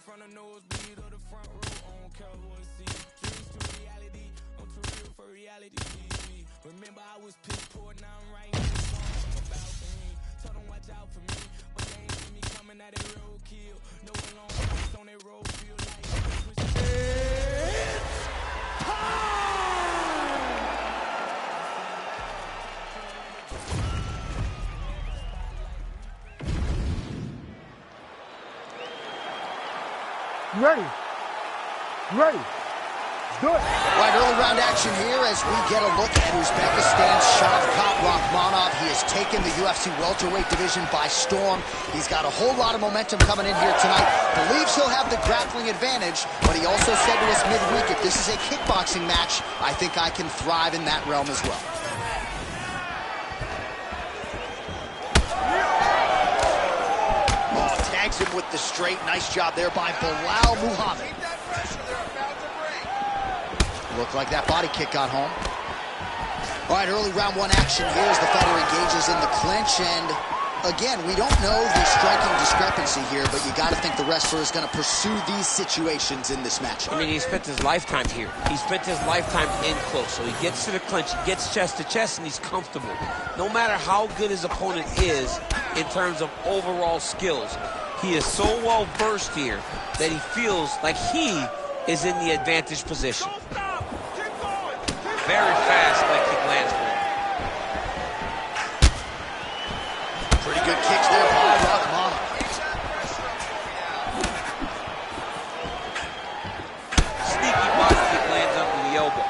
front of nosebleed or the front row, I don't care who I see. Dreams to reality, I'm too real for reality TV. Remember I was piss poor, now I'm writing this song from a balcony. Told them watch out for me, but they ain't see me coming at that roadkill. No long nights on that road feel like Ready. Ready. Do it. Right, early round action here as we get a look at Uzbekistan's Shavkat Rakhmonov. He has taken the UFC welterweight division by storm. He's got a whole lot of momentum coming in here tonight. Believes he'll have the grappling advantage, but he also said to us midweek, if this is a kickboxing match, I think I can thrive in that realm as well. Oh, tags him with the straight. Nice job there by Belal Muhammad. Looked like that body kick got home. All right, early round one action here as the fighter engages in the clinch. And again, we don't know the striking discrepancy here, but you got to think the wrestler is going to pursue these situations in this match. I mean, he spent his lifetime here. He spent his lifetime in close. So he gets to the clinch, he gets chest to chest, and he's comfortable. No matter how good his opponent is in terms of overall skills, he is so well versed here that he feels like he is in the advantage position. Very fast leg kick lands for him. Pretty good kicks there by Rakhmonov. Sneaky body kick lands under the elbow.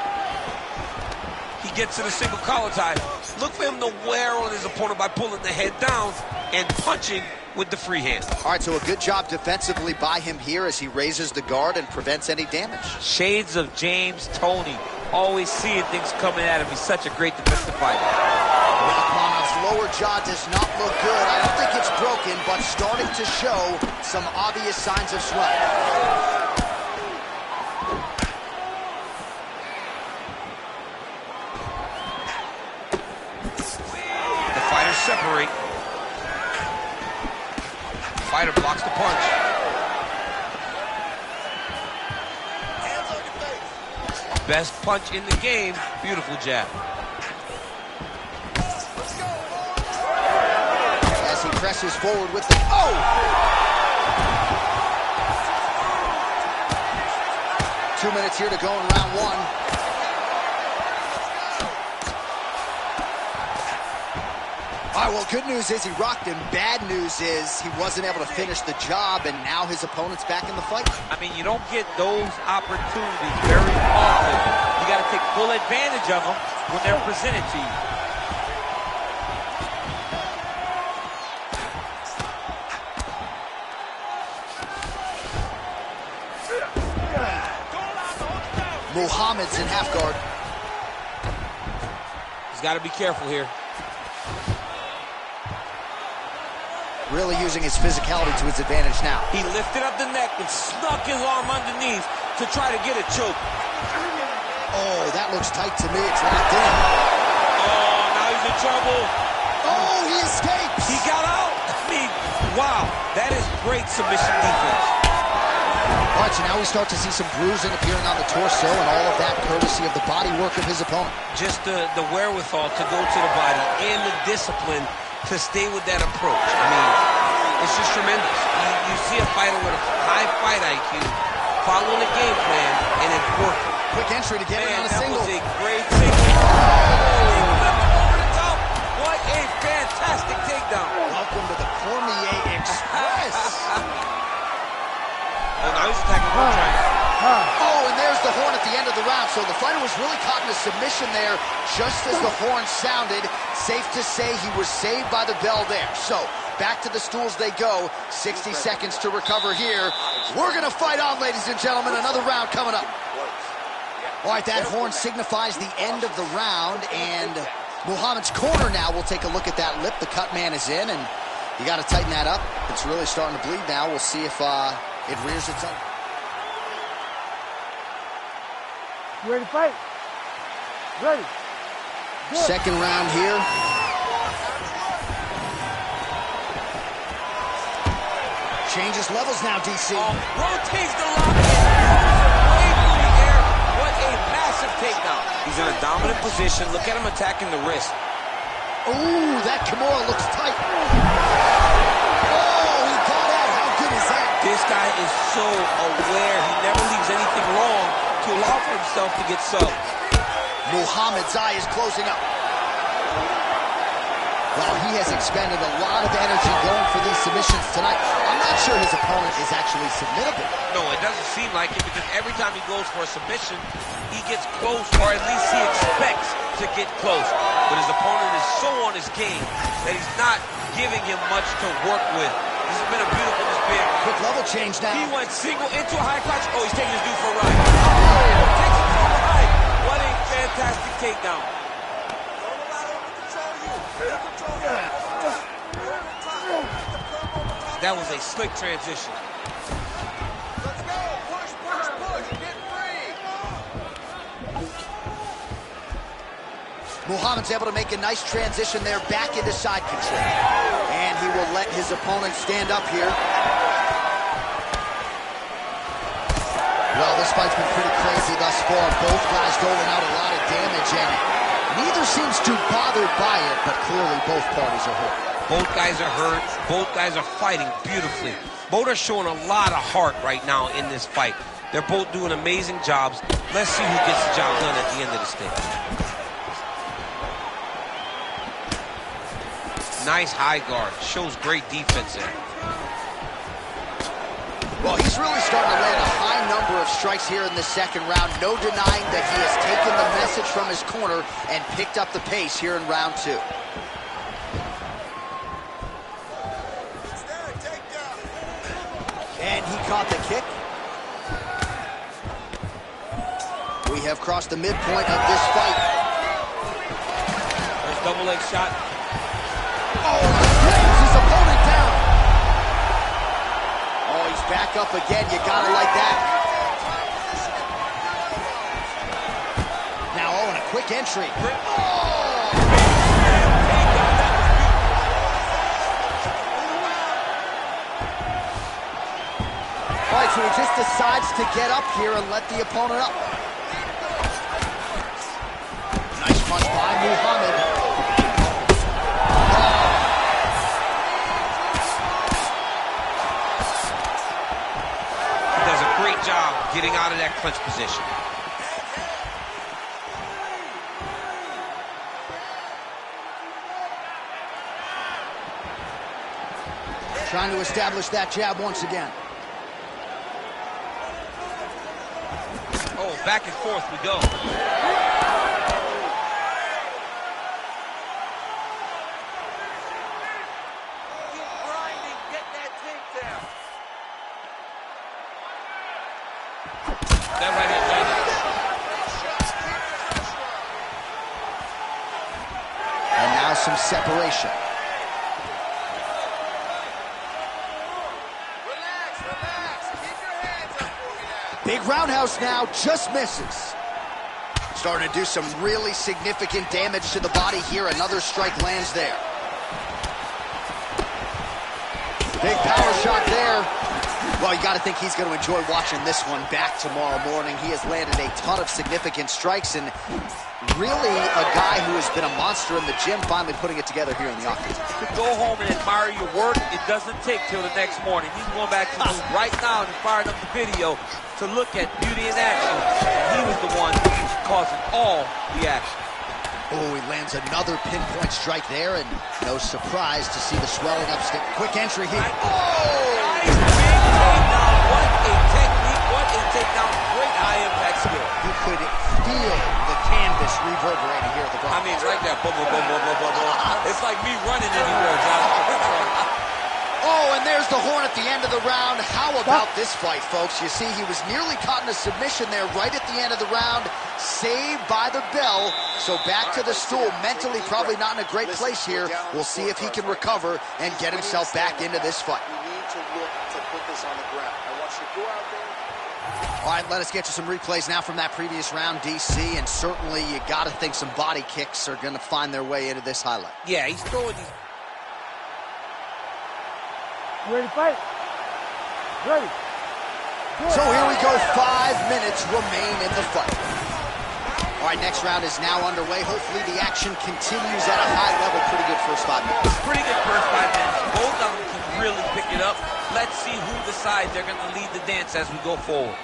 He gets to the single collar tie. Look for him to wear on his opponent by pulling the head down and punching with the free hand. All right, so a good job defensively by him here as he raises the guard and prevents any damage. Shades of James Toney. Always seeing things coming at him. He's such a great defensive fighter. Rakhmonov's lower jaw does not look good. I don't think it's broken, but starting to show some obvious signs of swelling. The fighters separate. The fighter blocks the punch. Best punch in the game. Beautiful jab. As he presses forward with the... Oh! 2 minutes here to go in round one. All right, well, good news is he rocked him. Bad news is he wasn't able to finish the job, and now his opponent's back in the fight. I mean, you don't get those opportunities very often. You got to take full advantage of them when they're presented to you. Muhammad's in half guard. He's got to be careful here. Really using his physicality to his advantage now. He lifted up the neck and snuck his arm underneath to try to get a choke. Oh, that looks tight to me. It's locked in. Oh, now he's in trouble. Oh, he escapes. He got out. I mean, wow. That is great submission defense. All right, so now we start to see some bruising appearing on the torso, and all of that courtesy of the body work of his opponent. Just the wherewithal to go to the body and the discipline to stay with that approach. I mean, it's just tremendous. You see a fighter with a high fight IQ following the game plan, and it's working. Quick entry to get it on a single. That was a great single. Oh, he flipped him over the top. What a fantastic takedown. Welcome to the Cormier Express. Oh, now he's attacking one triangle. Oh, and there's the horn at the end of the round. So the fighter was really caught in a submission there just as the horn sounded. Safe to say he was saved by the bell there. So back to the stools they go. 60 seconds to recover here. We're going to fight on, ladies and gentlemen. Another round coming up. All right, that horn signifies the end of the round. And Muhammad's corner now. We'll take a look at that lip. The cut man is in, and you got to tighten that up. It's really starting to bleed now. We'll see if it rears its ugly. You ready to fight? Ready. Good. Second round here. changes levels now, DC. Rotates the lock. Way through the air. What a massive takedown. He's in a dominant position. Look at him attacking the wrist. Ooh, that Kimura looks tight. Oh, he got out. How good is that? This guy is so aware. He never leaves anything wrong to allow for himself to get subbed. Muhammad's eye is closing up. Well, he has expended a lot of energy going for these submissions tonight. I'm not sure his opponent is actually submittable. No, it doesn't seem like it, because every time he goes for a submission, he gets close, or at least he expects to get close. But his opponent is so on his game that he's not giving him much to work with. This has been a beautiful display. Quick level change now. He went single into a high crotch. Oh, he's taking his dude for a ride. Oh, takes him for a ride. What a fantastic takedown. That was a slick transition. Let's go. Push, push, push. Get free. Muhammad's able to make a nice transition there back into side control. And he will let his opponent stand up here. Well, this fight's been pretty crazy thus far. Both guys doling out a lot of damage, and neither seems too bothered by it, but clearly both parties are hurt. Both guys are hurt. Both guys are fighting beautifully. Both are showing a lot of heart right now in this fight. They're both doing amazing jobs. Let's see who gets the job done at the end of the stage. Nice high guard. Shows great defense there. Well, he's really starting to land a high number of strikes here in the second round. No denying that he has taken the message from his corner and picked up the pace here in round two. And he caught the kick. We have crossed the midpoint of this fight. There's double leg shot. Oh, brings his opponent down. Oh, he's back up again. You gotta like that. Now, oh, and a quick entry. All right, so he just decides to get up here and let the opponent up. Nice punch by Muhammad. He does a great job getting out of that clinch position. Trying to establish that jab once again. Oh, back and forth we go. Keep grinding. Get that takedown. That right hand landed. And now some separation. Relax, relax. Keep your hands up for me now. Big roundhouse now, just misses. Starting to do some really significant damage to the body here. Another strike lands there. Big power shot there. Well, you got to think he's going to enjoy watching this one back tomorrow morning. He has landed a ton of significant strikes, and really a guy who has been a monster in the gym, finally putting it together here in the octagon. To go home and admire your work, it doesn't take till the next morning. He's going back to the right now and firing up the video to look at beauty in action. He was the one causing all the action. Oh, he lands another pinpoint strike there, and no surprise to see the swelling up stick. Quick entry here. Oh! Nice big takedown. What a technique. What a takedown. Great high impact skill. You could feel the canvas reverberating here at the bottom. I mean, right there. Boom, boom, boom, boom, boom, boom, boom. It's like me running anywhere, John. Oh, and there's the horn at the end of the round. How about this fight, folks? You see, he was nearly caught in a submission there right at the end of the round. Saved by the bell. So back to the stool. Mentally probably not in a great place here. We'll see if he can recover and get himself back into this fight. You need to look to put this on the ground. I want you to go out there. All right, let us get you some replays now from that previous round, DC. And certainly you got to think some body kicks are going to find their way into this highlight. Yeah, he's throwing these. You ready to fight? Ready. So here we go, 5 minutes remain in the fight. All right, next round is now underway. Hopefully the action continues at a high level. Pretty good first 5 minutes. Pretty good first 5 minutes. Both of them can really pick it up. Let's see who decides they're going to lead the dance as we go forward.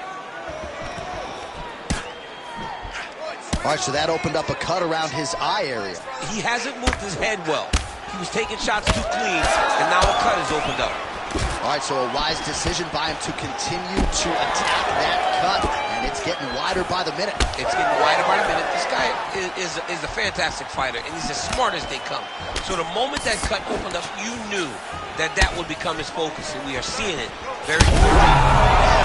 All right, so that opened up a cut around his eye area. He hasn't moved his head well. He was taking shots too clean, and now a cut is opened up. All right, so a wise decision by him to continue to attack that cut, and it's getting wider by the minute. It's getting wider by the minute. This guy is a fantastic fighter, and he's as smart as they come. So the moment that cut opened up, you knew that that would become his focus, and we are seeing it very clearly.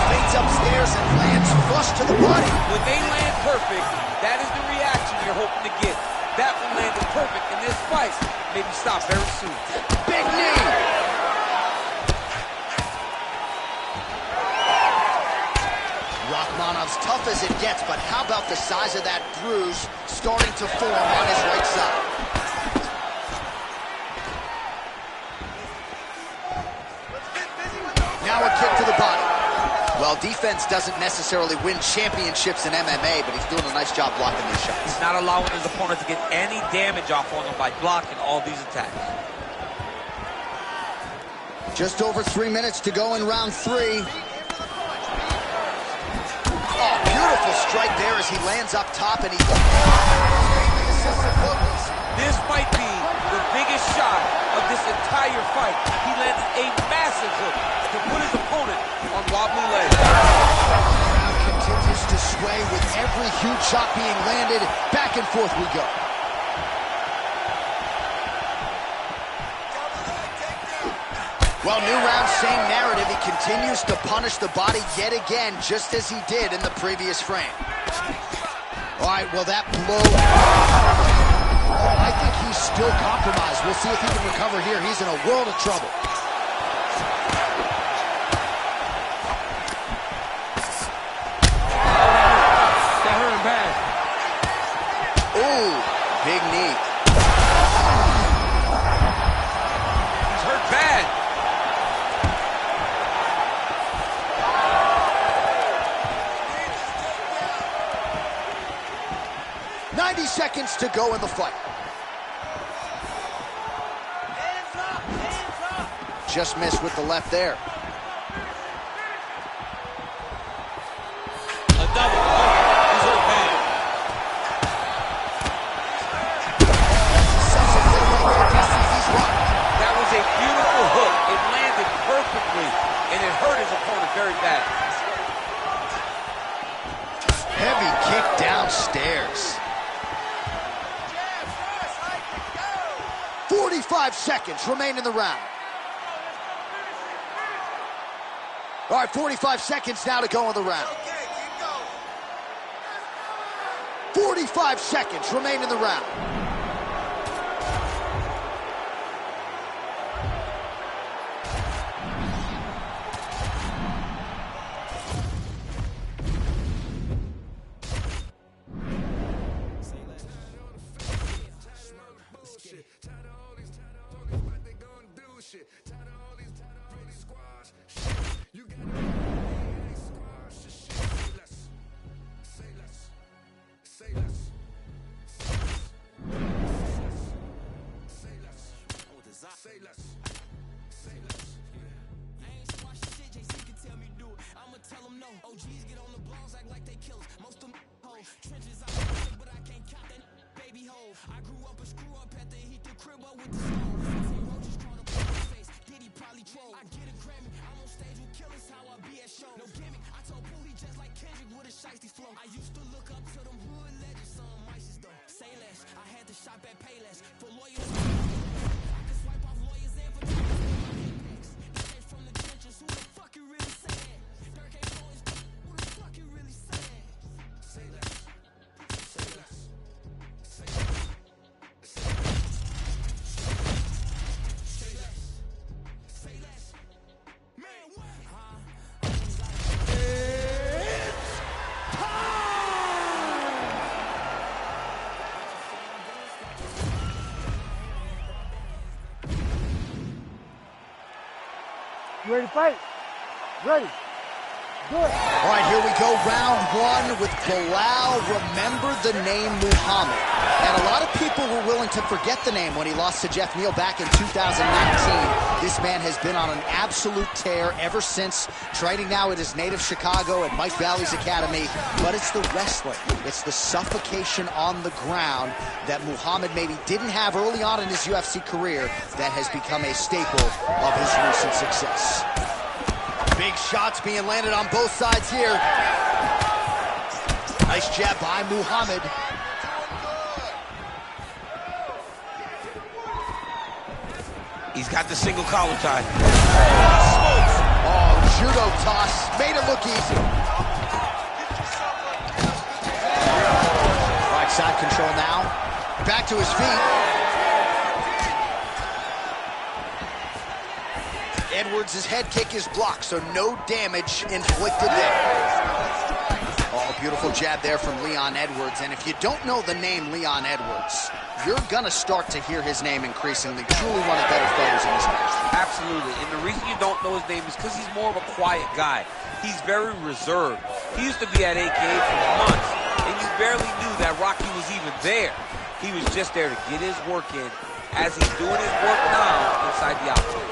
Fades upstairs and lands flush to the body. When they land perfect, that is the reaction you're hoping to get. That one landed perfect in this fight. Maybe stop very soon. Big knee. Rachmanov's tough as it gets, but how about the size of that bruise starting to form on his right side? Now a kick to the body. Well, defense doesn't necessarily win championships in MMA, but he's doing a nice job blocking these shots. He's not allowing his opponent to get any damage off on him by blocking all these attacks. Just over 3 minutes to go in round 3. Oh, beautiful strike there as he lands up top, and he's... This might be the biggest shot of this entire fight. He landed a massive hook to put his opponent on wobbly legs. The crowd continues to sway with every huge shot being landed. Back and forth we go. Well, new round, same narrative. He continues to punish the body yet again, just as he did in the previous frame. All right, well, that blow... Oh, I think he's still compromised. We'll see if he can recover here. He's in a world of trouble. That hurt him bad. Ooh, big knee. He's hurt bad. 90 seconds to go in the fight. Just missed with the left there. A double. He's hurt bad. That was a beautiful hook. It landed perfectly, and it hurt his opponent very bad. Heavy kick downstairs. 45 seconds remain in the round. All right, 45 seconds now to go in the round. 45 seconds remain in the round. You ready to fight? Ready. Do it. All right, here we go, round one with Belal. Remember the name Muhammad. And a lot of people were willing to forget the name when he lost to Jeff Neal back in 2019. This man has been on an absolute tear ever since, training now at his native Chicago at Mike Valley's Academy. But it's the wrestling, it's the suffocation on the ground that Muhammad maybe didn't have early on in his UFC career that has become a staple of his recent success. Big shots being landed on both sides here. Nice jab by Muhammad. He's got the single collar tie. Oh, judo toss. Made it look easy. Right side control now. Back to his feet. Edwards' head kick is blocked, so no damage inflicted there. Oh, beautiful jab there from Leon Edwards. And if you don't know the name Leon Edwards, you're gonna start to hear his name increasingly. Truly one of the better fighters in his match. Absolutely. And the reason you don't know his name is because he's more of a quiet guy. He's very reserved. He used to be at AKA for months, and you barely knew that Rocky was even there. He was just there to get his work in as he's doing his work now inside the octagon.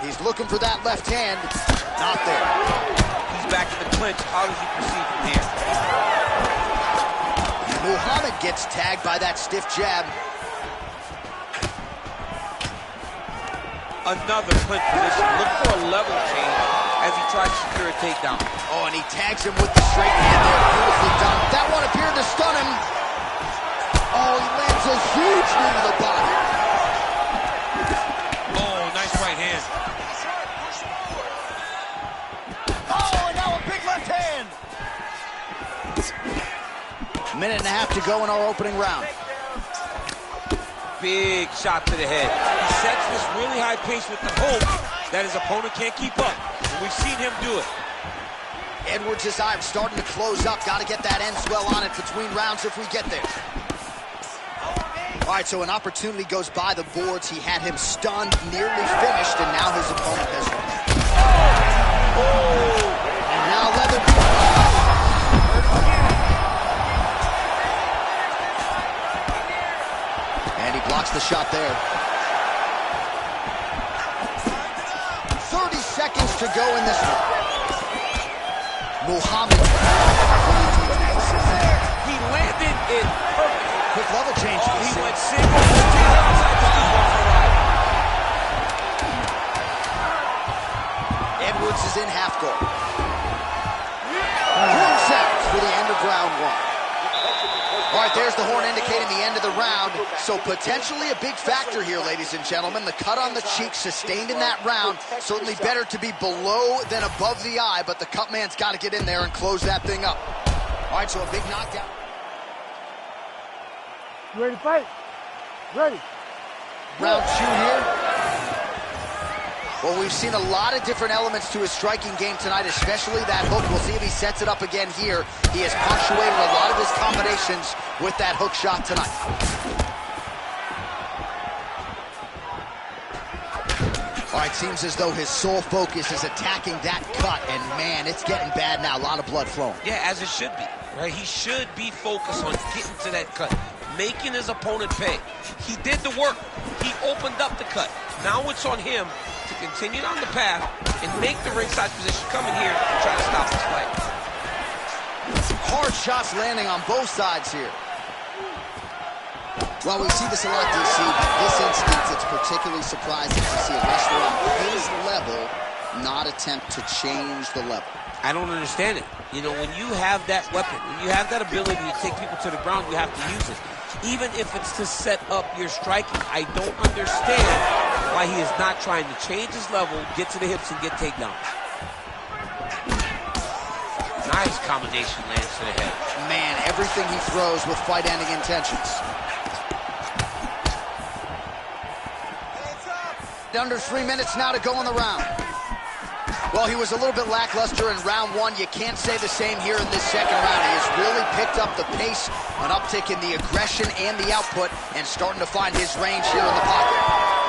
He's looking for that left hand. Not there. He's back in the clinch. How does he proceed from here? Muhammad gets tagged by that stiff jab. Another clinch position. Look for a level change as he tries to secure a takedown. Oh, and he tags him with the straight hand there. Beautifully done. That one appeared to stun him. Oh, he lands a huge knee to the body. Oh, nice right hand. Minute and a half to go in our opening round. Big shot to the head. He sets this really high pace with the hope that his opponent can't keep up. And we've seen him do it. Edwards' eye starting to close up. Got to get that end swell on it between rounds if we get there. All right, so an opportunity goes by the boards. He had him stunned, nearly finished, and now his opponent has won. And now Leather. And he blocks the shot there. 30 seconds to go in this one. Muhammad. He landed it perfect. Quick level change. Oh, he went single. Outside the Edwards is in half guard. Comes out for the end of round one. All right, there's the horn indicating the end of the round. So potentially a big factor here, ladies and gentlemen. The cut on the cheek sustained in that round. Certainly better to be below than above the eye, but the cut man's got to get in there and close that thing up. All right, so a big knockdown. You ready to fight? Ready. Round two here. Well, we've seen a lot of different elements to his striking game tonight, especially that hook. We'll see if he sets it up again here. He has punctuated a lot of his combinations with that hook shot tonight. All right, seems as though his sole focus is attacking that cut, and man, it's getting bad now. A lot of blood flowing. Yeah, as it should be, right? He should be focused on getting to that cut, making his opponent pay. He did the work. He opened up the cut. Now it's on him to continue on the path and make the ringside position, come in here and try to stop this fight. Hard shots landing on both sides here. Well, we see this a lot, DC, but this instance, it's particularly surprising to see a wrestler on his level not attempt to change the level. I don't understand it. You know, when you have that weapon, when you have that ability to take people to the ground, you have to use it. Even if it's to set up your striking, I don't understand why he is not trying to change his level, get to the hips, and get takedowns. Nice combination lands to the head. Man, everything he throws with fight-ending intentions. Under 3 minutes now to go in the round. Well, he was a little bit lackluster in round one. You can't say the same here in this second round. He has really picked up the pace, an uptick in the aggression and the output, and starting to find his range here in the pocket.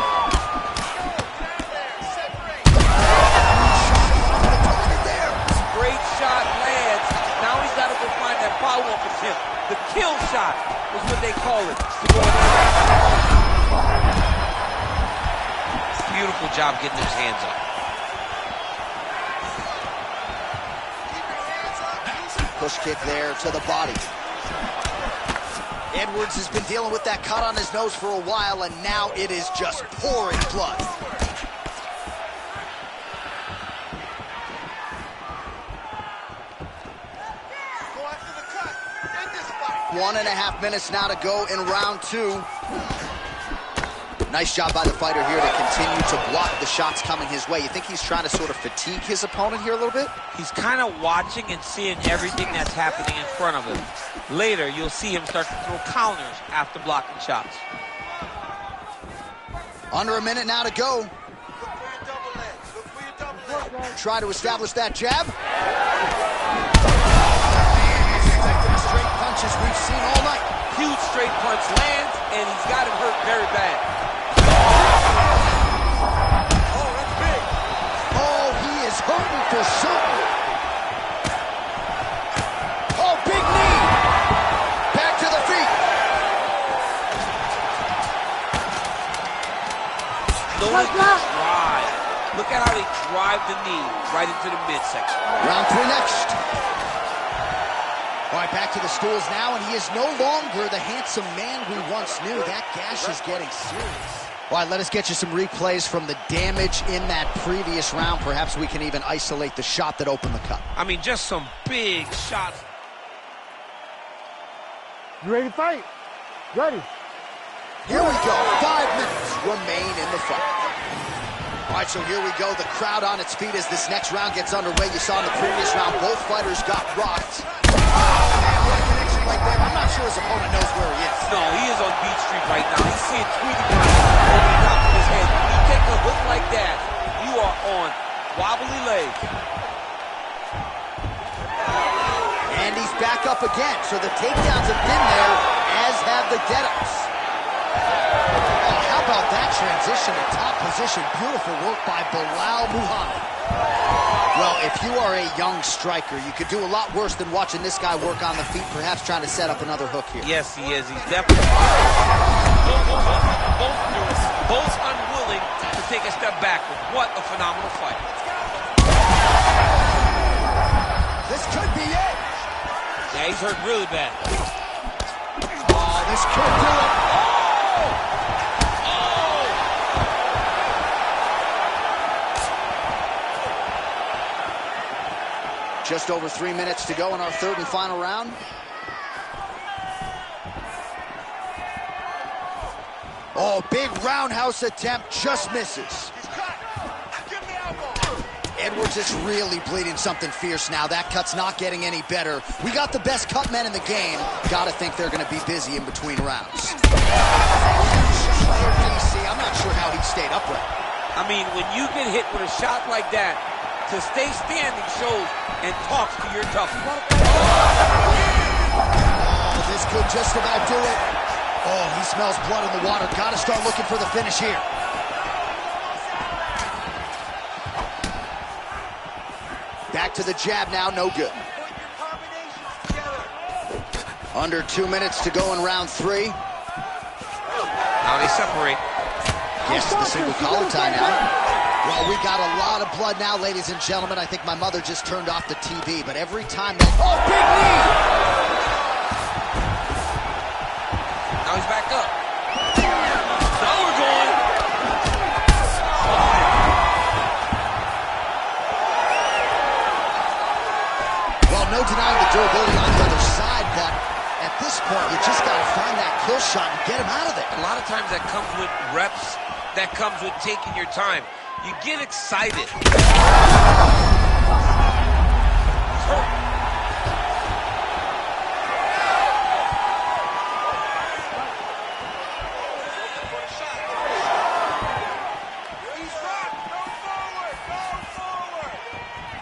shell shot is what they call it. To go in there. Beautiful job getting his hands up. Push kick there to the body. Edwards has been dealing with that cut on his nose for a while, and now it is just pouring blood. Go after the cut. End this fight. 1.5 minutes now to go in round 2. Nice job by the fighter here to continue to block the shots coming his way. You think he's trying to sort of fatigue his opponent here a little bit? He's kind of watching and seeing everything that's happening in front of him. Later, you'll see him start to throw counters after blocking shots. Under a minute now to go. Look for your double legs. Look for your double legs. Try to establish that jab. He's effective straight punches we've seen all night. Huge straight punch lands, and he's got him hurt very bad. Oh, that's big. Oh, he is hurting for certain. Oh, big knee. Back to the feet. Notice the drive. Look at how they drive the knee right into the midsection. Round 3 next. All right, back to the stools now, and he is no longer the handsome man we once knew. That gash is getting serious. All right, let us get you some replays from the damage in that previous round. Perhaps we can even isolate the shot that opened the cut. I mean, just some big shots. You ready to fight? Ready. Here we go. 5 minutes remain in the fight. All right, so here we go. The crowd on its feet as this next round gets underway. You saw in the previous round, both fighters got rocked. Like that. I'm not sure his opponent knows where he is. No, he is on Beach Street right now. He's seeing Tweety holding top of his head. You take a hook like that, you are on wobbly legs. And he's back up again. So the takedowns have been there, as have the get-ups. Oh, how about that transition to top position? Beautiful work by Belal Muhammad. Well, if you are a young striker, you could do a lot worse than watching this guy work on the feet, perhaps trying to set up another hook here. Yes, he is. He's definitely both unwilling to take a step backward. What a phenomenal fight. This could be it. Yeah, he's hurt really bad. Oh, this could do it. Just over 3 minutes to go in our 3rd and final round. Oh, big roundhouse attempt, just misses. He's cut. Give me elbow. Edwards is really bleeding something fierce now. That cut's not getting any better. We got the best cut men in the game. Gotta think they're gonna be busy in between rounds. I'm not sure how he stayed upright. I mean, when you get hit with a shot like that, to stay standing shows and talks to your toughness. Oh, this could just about do it. Oh, he smells blood in the water. Gotta start looking for the finish here. Back to the jab now, no good. Under 2 minutes to go in round 3. Now they separate. Yes, the single collar tie now. Well, we got a lot of blood now, ladies and gentlemen. I think my mother just turned off the TV, but every time that... Oh, big knee! Now he's back up. Now we're going. Well, no denying the durability on the other side, but at this point, you just got to find that kill shot and get him out of there. A lot of times that comes with reps. That comes with taking your time. You get excited. He's right. Go forward. Go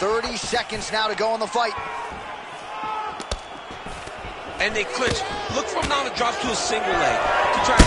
forward. 30 seconds now to go in the fight. And they clinch. Look for him now to drop to a single leg. To try.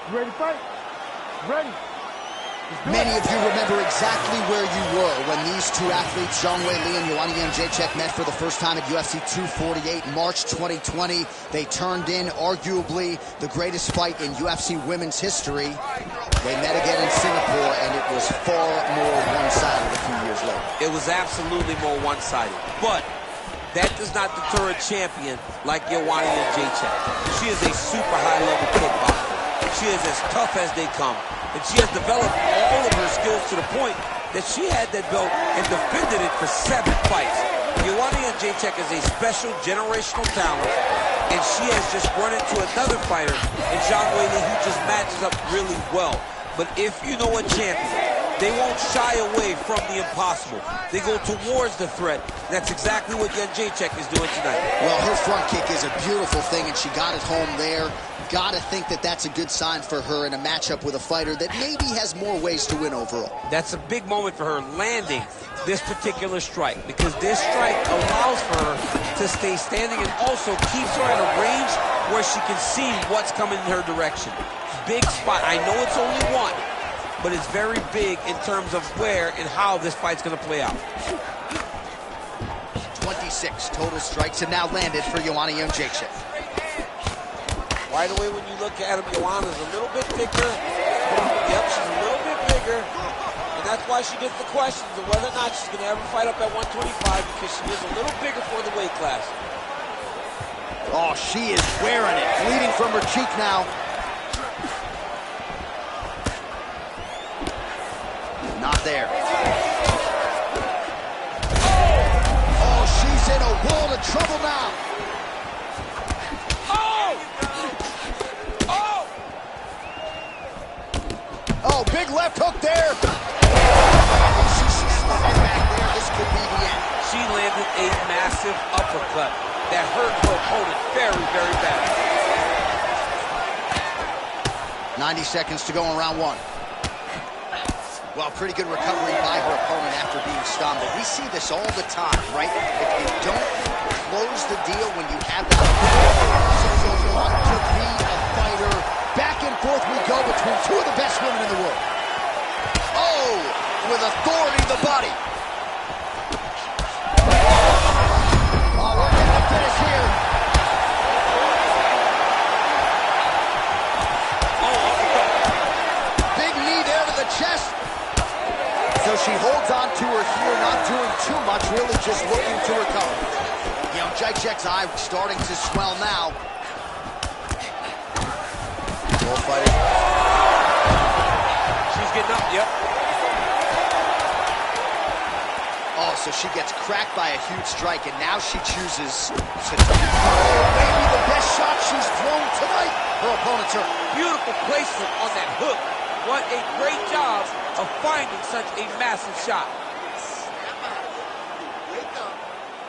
You ready to fight? Ready. Many of you remember exactly where you were when these two athletes, Zhang Weili and Joanna Jędrzejczyk, met for the first time at UFC 248 in March 2020. They turned in arguably the greatest fight in UFC women's history. They met again in Singapore, and it was far more one-sided a few years later. It was absolutely more one-sided. But that does not deter a champion like Joanna Jędrzejczyk. She is a super high-level kickboxer. She is as tough as they come. And she has developed all of her skills to the point that she had that belt and defended it for 7 fights. Joanna Jędrzejczyk is a special generational talent, and she has just run into another fighter in Zhang Weili who just matches up really well. But if you know a champion, they won't shy away from the impossible. They go towards the threat. That's exactly what Jędrzejczyk is doing tonight. Well, her front kick is a beautiful thing, and she got it home there. Gotta think that that's a good sign for her in a matchup with a fighter that maybe has more ways to win overall. That's a big moment for her, landing this particular strike, because this strike allows for her to stay standing and also keeps her at a range where she can see what's coming in her direction. Big spot. I know it's only one, but it's very big in terms of where and how this fight's going to play out. 26 total strikes have now landed for Joanna Jędrzejczyk. Right away, when you look at him, Joanna's a little bit thicker. Yep, she's a little bit bigger. And that's why she gets the questions of whether or not she's going to ever fight up at 125, because she is a little bigger for the weight class. Oh, she is wearing it. Bleeding from her cheek now. Not there. Oh, she's in a world of trouble now. Oh, big left hook there. She's sliding back there. This could be the end. She landed a massive uppercut that hurt her opponent very, very bad. 90 seconds to go in round 1. Well, pretty good recovery by her opponent after being stunned. But we see this all the time, right? If you don't close the deal when you have that opportunity, so you want to be a fighter. Back and forth we go between two of the best women in the world. Oh, with authority to the body. Oh, we're getting the finish here. Big knee there to the chest. So she holds on to her here, not doing too much, really just looking to recover. You know, Jędrzejczyk's eye starting to swell now. Fighting. She's getting up, yep. Oh, so she gets cracked by a huge strike, and now she chooses to maybe the best shot she's thrown tonight. Her opponent's hurt. Beautiful placement on that hook. What a great job of finding such a massive shot.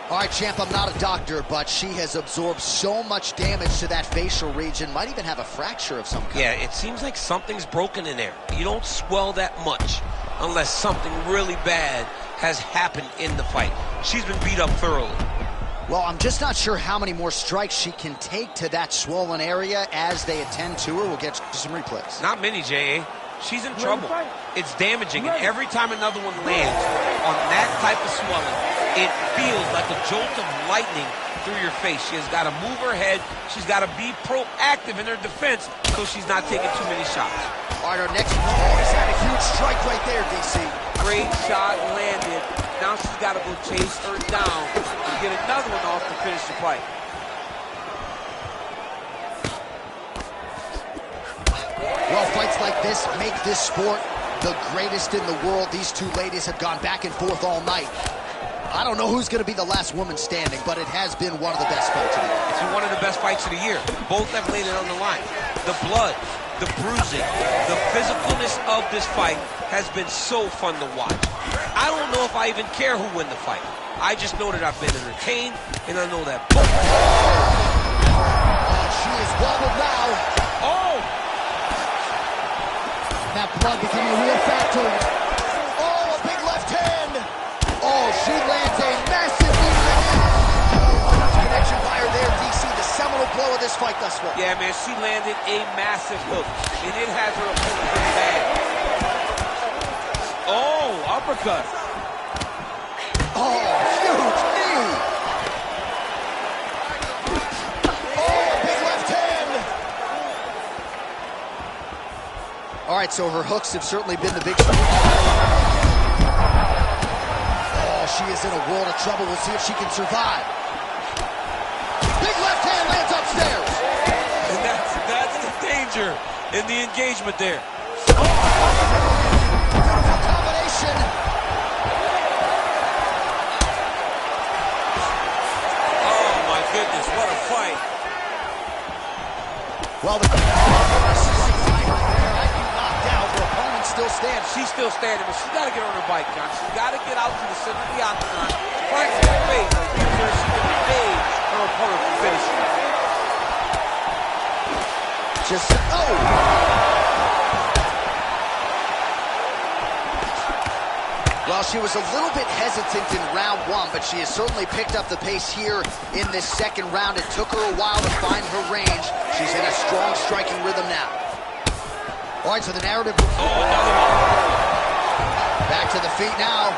All right, champ, I'm not a doctor, but she has absorbed so much damage to that facial region. Might even have a fracture of some kind. Yeah, it seems like something's broken in there. You don't swell that much unless something really bad has happened in the fight. She's been beat up thoroughly. Well, I'm just not sure how many more strikes she can take to that swollen area as they attend to her. We'll get some replays. Not many, J.A. She's in trouble. It's damaging, and every time another one lands on that type of swelling, it feels like a jolt of lightning through your face. She has got to move her head. She's got to be proactive in her defense so she's not taking too many shots. All right, our next opponent had a huge strike right there, DC. Great shot landed. Now she's got to go chase her down and get another one off to finish the fight. Well, fights like this make this sport the greatest in the world. These two ladies have gone back and forth all night. I don't know who's going to be the last woman standing, but it has been one of the best fights of the year. It's been one of the best fights of the year. Both have laid it on the line. The blood, the bruising, the physicalness of this fight has been so fun to watch. I don't know if I even care who wins the fight. I just know that I've been entertained, and I know that both. She is wobbled now. Oh! That blood becoming a real factor. Oh, a big left hand. Oh, she lands a massive knee. Connection by her there, DC. The seminal blow of this this fight thus far. Yeah, man, she landed a massive hook, and it has her opponent pretty bad. Oh, uppercut. Oh, huge knee. Oh, big left hand. All right, so her hooks have certainly been the big story. Oh, she is in a world of trouble. We'll see if she can survive. Big left hand lands upstairs. And that's the danger in the engagement there. Beautiful combination. Oh, my goodness, what a fight. Well, the knocked out. Her opponent still stands. She's still standing, but she's got to get on her bike, John. She's got to get out to the center of the octagon, practice her face, so she can evade her opponent from finishing. Well, she was a little bit hesitant in round one, but she has certainly picked up the pace here in this second round. It took her a while to find her range. She's in a strong striking rhythm now. All right, so the narrative. Oh, another one. Back to the feet now.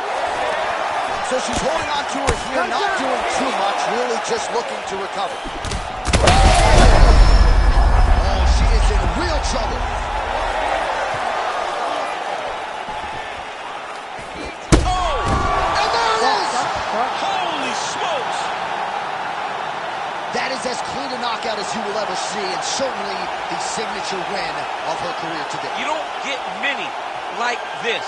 So she's holding on to her here, not doing too much, really just looking to recover. Oh, she is in real trouble. Holy smokes! That is as clean a knockout as you will ever see, and certainly the signature win of her career today. You don't get many like this.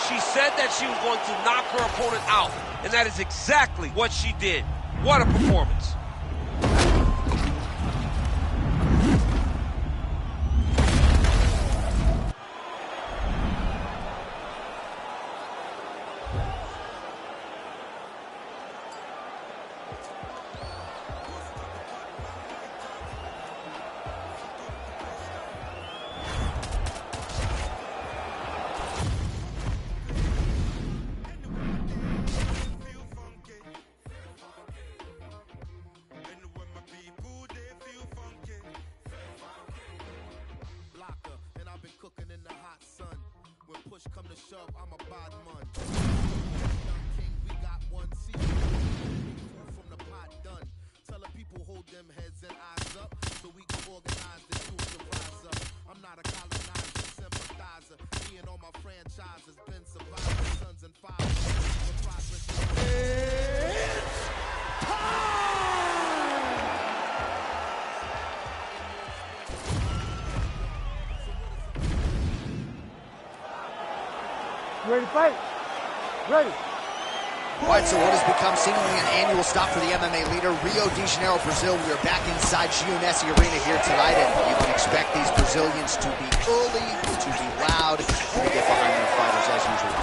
She said that she was going to knock her opponent out, and that is exactly what she did. What a performance. Come to shove, I'm a bad man. Young king, we got one seat. From the pot done. Tell the people hold them heads and eyes up, so we can organize the truth to rise up. I'm not a colonizer, sympathizer. Me and all my franchises been survivors, sons and fathers. Ready to fight? Ready. All right, so what has become seemingly an annual stop for the MMA leader, Rio de Janeiro, Brazil. We are back inside Giannessi Arena here tonight, and you can expect these Brazilians to be early, to be loud, and to get behind their fighters as usual.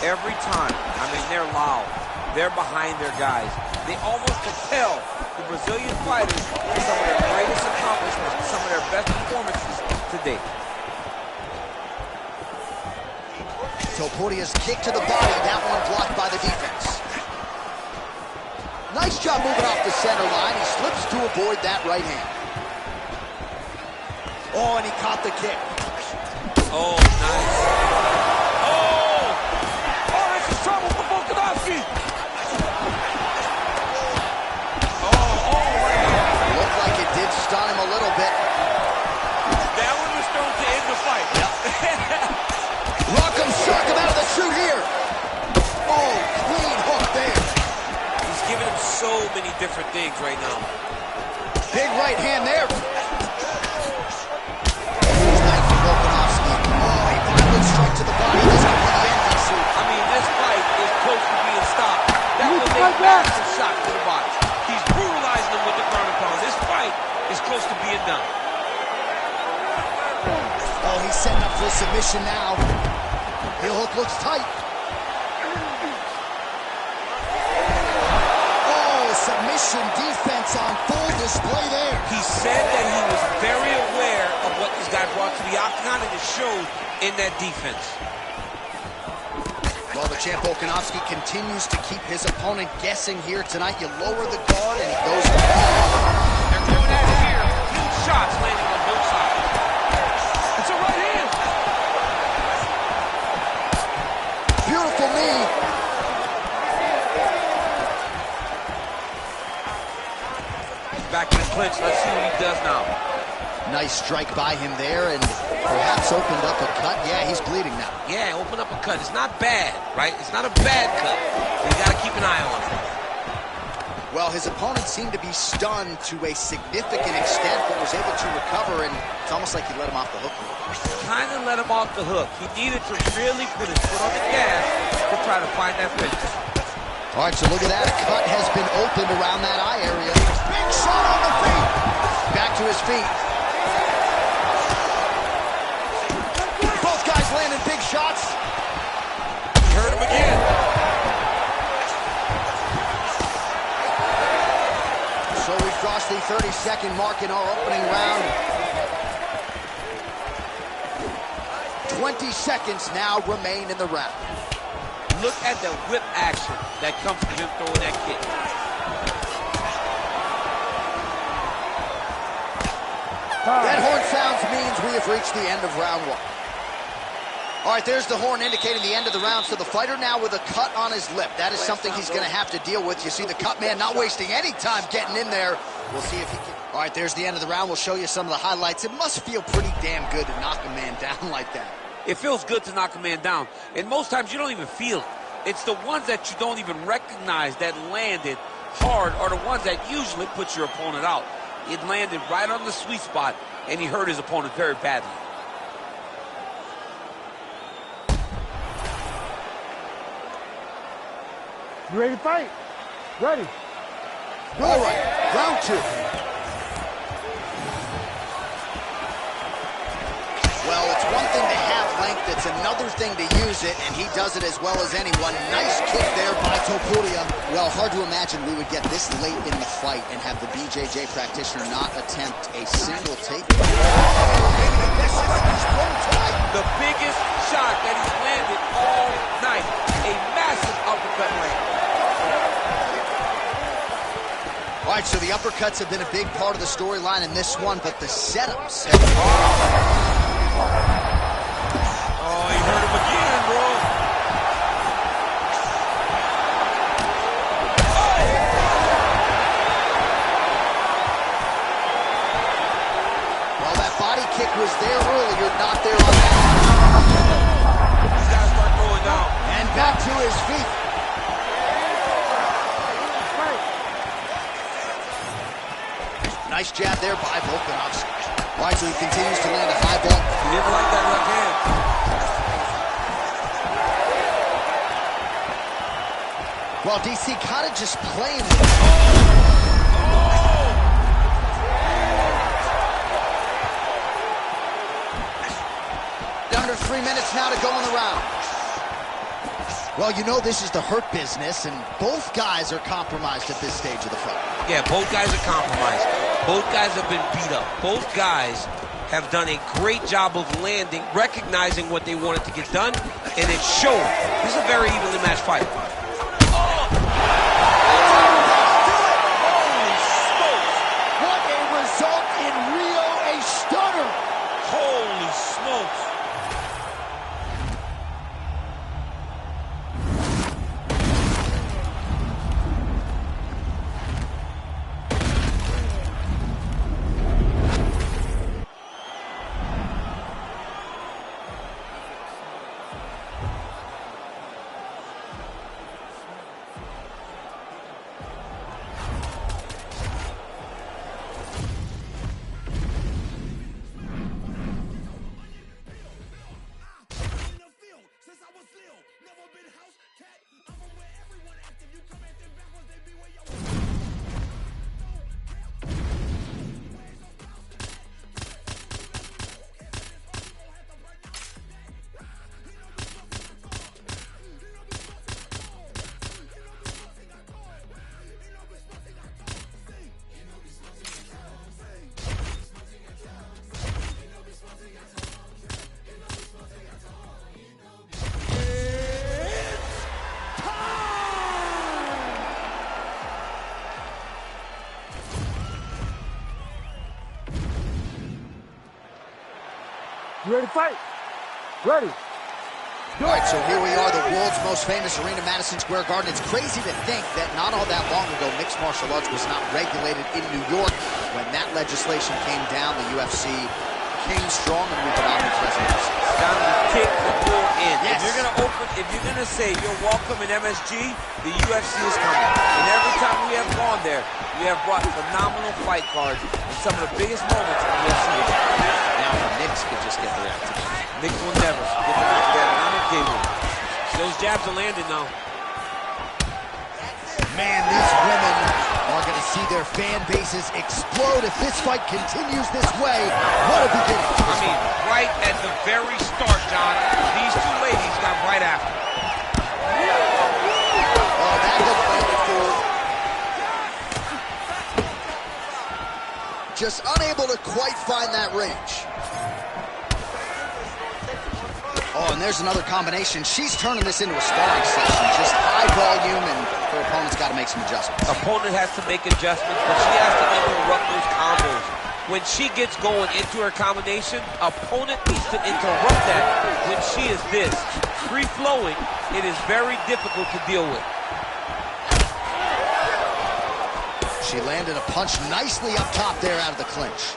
Every time, I mean, they're loud. They're behind their guys. They almost propel the Brazilian fighters to some of their greatest accomplishments, some of their best performances to date. Topuria's kick to the body, that one blocked by the defense. Nice job moving off the center line. He slips to avoid that right hand. Oh, and he caught the kick. Oh, nice. Oh! Oh, this is trouble for Volkanovski. Oh, right here. Looked like it did stun him a little bit. That one was thrown to end the fight. Rock'em sock him out of the chute here. Oh, clean hook there. He's giving him so many different things right now. Big right hand there. Huge night for Volkanovski. Oh, a violent strike to the body. This could be the end, I see. I mean, this fight is close to being stopped. That was a massive shot to the body. He's brutalizing him with the ground and pound. This fight is close to being done. Oh, he's setting up for a submission now. Heel hook looks tight. Oh, submission defense on full display there. He said that he was very aware of what this guy brought to the octagon, and it showed in that defense. Well, the champ Volkanovski continues to keep his opponent guessing here tonight. You lower the guard and he goes. They're going at it here. shots landing on both sides. It's a right hand. Beautiful knee. Back in the clinch. Let's see what he does now. Nice strike by him there, and perhaps opened up a cut. Yeah, he's bleeding now. Yeah, open up a cut. It's not bad, right? It's not a bad cut. You got to keep an eye on it. Well, his opponent seemed to be stunned to a significant extent, but was able to recover, and it's almost like he let him off the hook. Kind of let him off the hook. He needed to really put his foot on the gas to try to find that finish. All right, so look at that. A cut has been opened around that eye area. Big shot on the feet. Back to his feet. Both guys landing big shots. Hurt him again. So we've crossed the 30-second mark in our opening round. 20 seconds now remain in the round. Look at the whip action that comes from him throwing that kick. That horn sounds means we have reached the end of round one. All right, there's the horn indicating the end of the round. So the fighter now with a cut on his lip. That is something he's going to have to deal with. You see the cut man not wasting any time getting in there. We'll see if he can. All right, there's the end of the round. We'll show you some of the highlights. It must feel pretty damn good to knock a man down like that. It feels good to knock a man down. And most times you don't even feel it. It's the ones that you don't even recognize that landed hard are the ones that usually put your opponent out. It landed right on the sweet spot, and he hurt his opponent very badly. You ready to fight? Ready. All right, round two. Well, it's one thing to have length, it's another thing to use it, and he does it as well as anyone. Nice kick there by Topuria. Well, hard to imagine we would get this late in the fight and have the BJJ practitioner not attempt a single take. The biggest shot that he's landed all night. A massive uppercut land. All right, so the uppercuts have been a big part of the storyline in this one, but the setups have... Oh, he hurt him again, bro. Well, that body kick was there earlier, not there on that. He's got to start going now. And back to his feet. Nice jab there by Volkanovski. All right, so he continues to land a high ball. He didn't like that left hand. Well, DC kind of just playing. Under 3 minutes now to go in the round. Well, you know this is the hurt business, and both guys are compromised at this stage of the fight. Yeah, both guys are compromised. Both guys have been beat up. Both guys have done a great job of landing, recognizing what they wanted to get done, and it showed. This is a very evenly matched fight. Holy smokes! What a result in Rio, a stunner! Holy smokes. You ready to fight? Ready. All right, so here we are, the world's most famous arena, Madison Square Garden. It's crazy to think that not all that long ago, mixed martial arts was not regulated in New York. When that legislation came down, the UFC came strong, and we've been omnipresent ever since. Down to kick the bull in. Yes. If you're gonna say you're welcome in MSG, the UFC is coming. And every time we have gone there, we have brought phenomenal fight cards and some of the biggest moments in the UFC. Now the Knicks could just get their act together. Knicks will never get their act together. I'm okay with it. Those jabs are landing now. Man, these women are going to see their fan bases explode if this fight continues this way. What a beginning. I mean, right at the very start, John, these two ladies got right after. Oh, that looked landed forward. Just unable to quite find that range. Oh, and there's another combination. She's turning this into a sparring session. Just high volume, and her opponent's got to make some adjustments. Opponent has to make adjustments, but she has to interrupt those combos. When she gets going into her combination, opponent needs to interrupt that. When she is this free-flowing, it is very difficult to deal with. She landed a punch nicely up top there out of the clinch.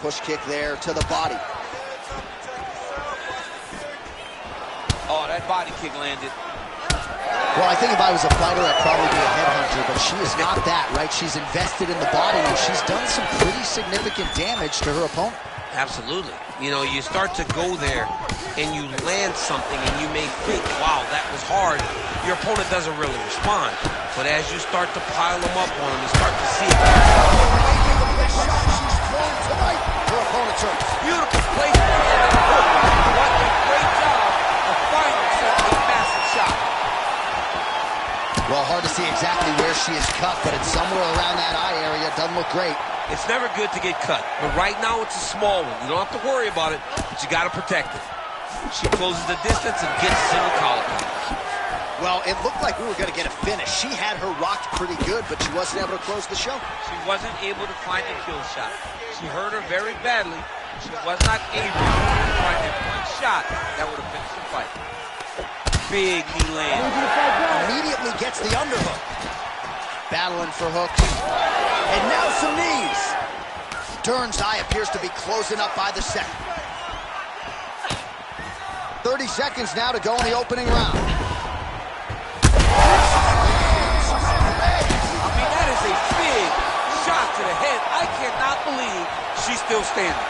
Push kick there to the body. Oh, that body kick landed. Well, I think if I was a fighter, I'd probably be a headhunter, but she is not that, right? She's invested in the body, and she's done some pretty significant damage to her opponent. Absolutely. You know, you start to go there, and you land something, and you may think, wow, that was hard. Your opponent doesn't really respond. But as you start to pile them up on him, you start to see it. She's thrown tonight. Her opponent turns. Beautiful placement. What a great job of finding such a massive shot. Well, hard to see exactly where she is cut, but it's somewhere around that eye area. Doesn't look great. It's never good to get cut, but right now it's a small one. You don't have to worry about it, but you got to protect it. She closes the distance and gets a single collar. Well, it looked like we were going to get a finish. She had her rocked pretty good, but she wasn't able to close the show. She wasn't able to find a kill shot. She hurt her very badly. She was not able to find that one shot that would have finished the fight. Big knee land. Immediately gets the underhook. Battling for hooks. And now some knees. Dern's eye appears to be closing up by the second. 30 seconds now to go in the opening round. I mean, that is a big shot to the head. I cannot believe she's still standing.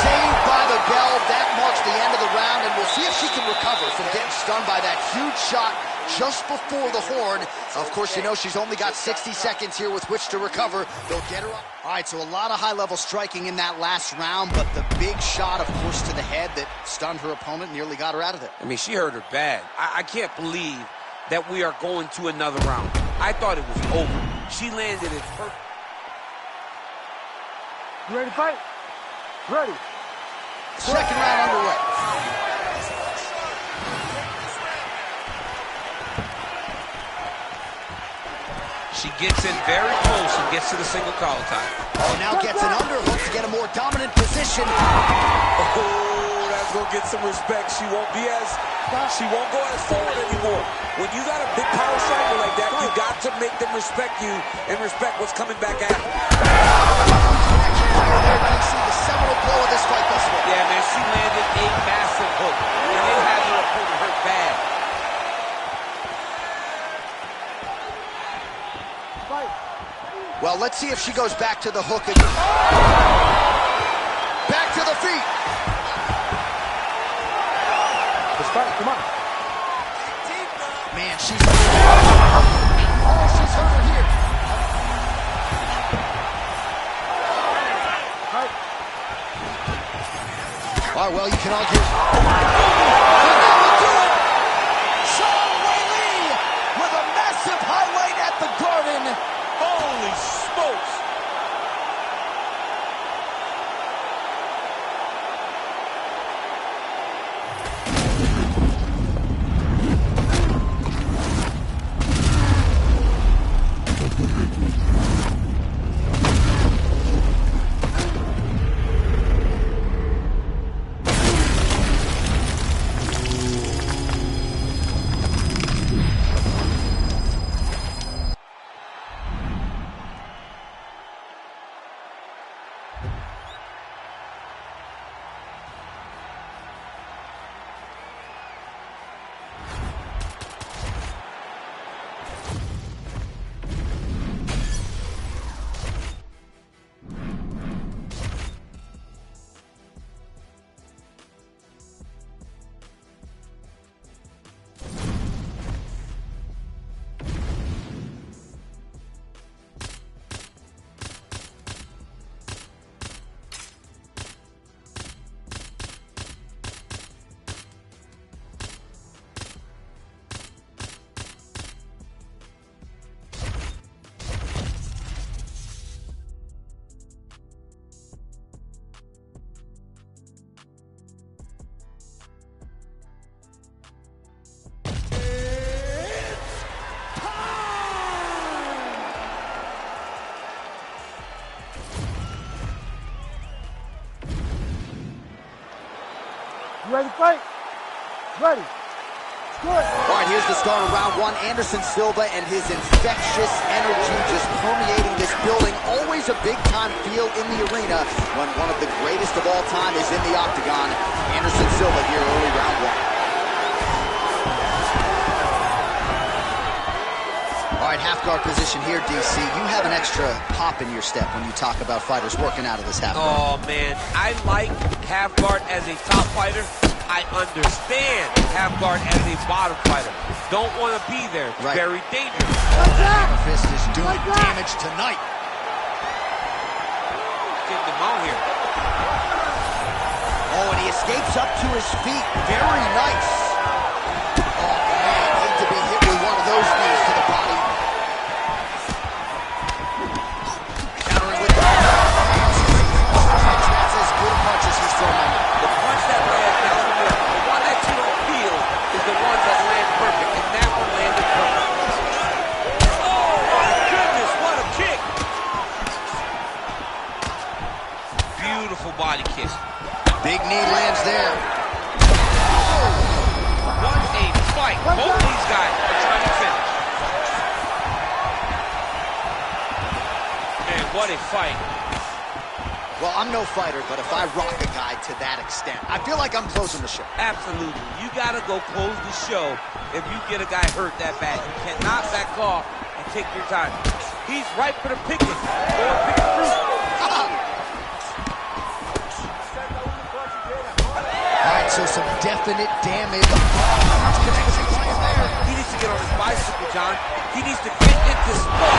Saved by the bell. That marks the end of the round, and we'll see if she can recover from getting stunned by that huge shot just before the horn. Of course, you know she's only got 60 seconds here with which to recover. They'll get her up. All right, so a lot of high-level striking in that last round, but the big shot, of course, to the head that stunned her opponent, nearly got her out of it. I mean, she hurt her bad. I can't believe that we are going to another round. I thought it was over. She landed it perfect. You ready to fight? Ready. Second round underway. She gets in very close and gets to the single collar tie. Oh, now gets an underhook to get a more dominant position. Oh, that's gonna get some respect. She won't go as forward anymore. When you got a big power striker like that, you got to make them respect you and respect what's coming back at them. See the seminal blow of this fight thus far. Yeah, man, she landed a massive hook, and it had her opponent hurt bad. Well, let's see if she goes back to the hook again. Back to the feet. Let's fight. Come on. Man, she's hurt her here. Fight. All right, well, you can argue. Zhang Weili with a massive highlight at the Garden. Holy smokes! You ready to fight? Ready. Good. All right, here's the start of round one. Anderson Silva and his infectious energy just permeating this building. Always a big-time feel in the arena when one of the greatest of all time is in the octagon. Anderson Silva here early round one. All right, half guard position here, DC. You have an extra pop in your step when you talk about fighters working out of this half guard. Oh, man. I like half guard as a top fighter. I understand half guard as a bottom fighter. Don't want to be there. It's very dangerous. Hammer fist is doing damage tonight. Getting him out here. Oh, and he escapes up to his feet. Very nice. Oh, man, hate to be hit with one of those knees to the body. Countering with the hands. That's as good a punch as he's thrown. The punch that lands down the middle, the one that you don't feel, is the one that lands perfect, and that one landed perfect. Oh, my goodness, what a kick! Beautiful body kick. Big knee lands there. What a fight. Both these guys are trying to finish. Man, what a fight. Well, I'm no fighter, but if I rock a guy to that extent, I feel like I'm closing the show. Absolutely. You got to go close the show if you get a guy hurt that bad. You cannot back off and take your time. He's ripe for the picking. Go and pick the fruit. All right, so some definite damage. He needs to get on his bicycle, John. He needs to get into spot.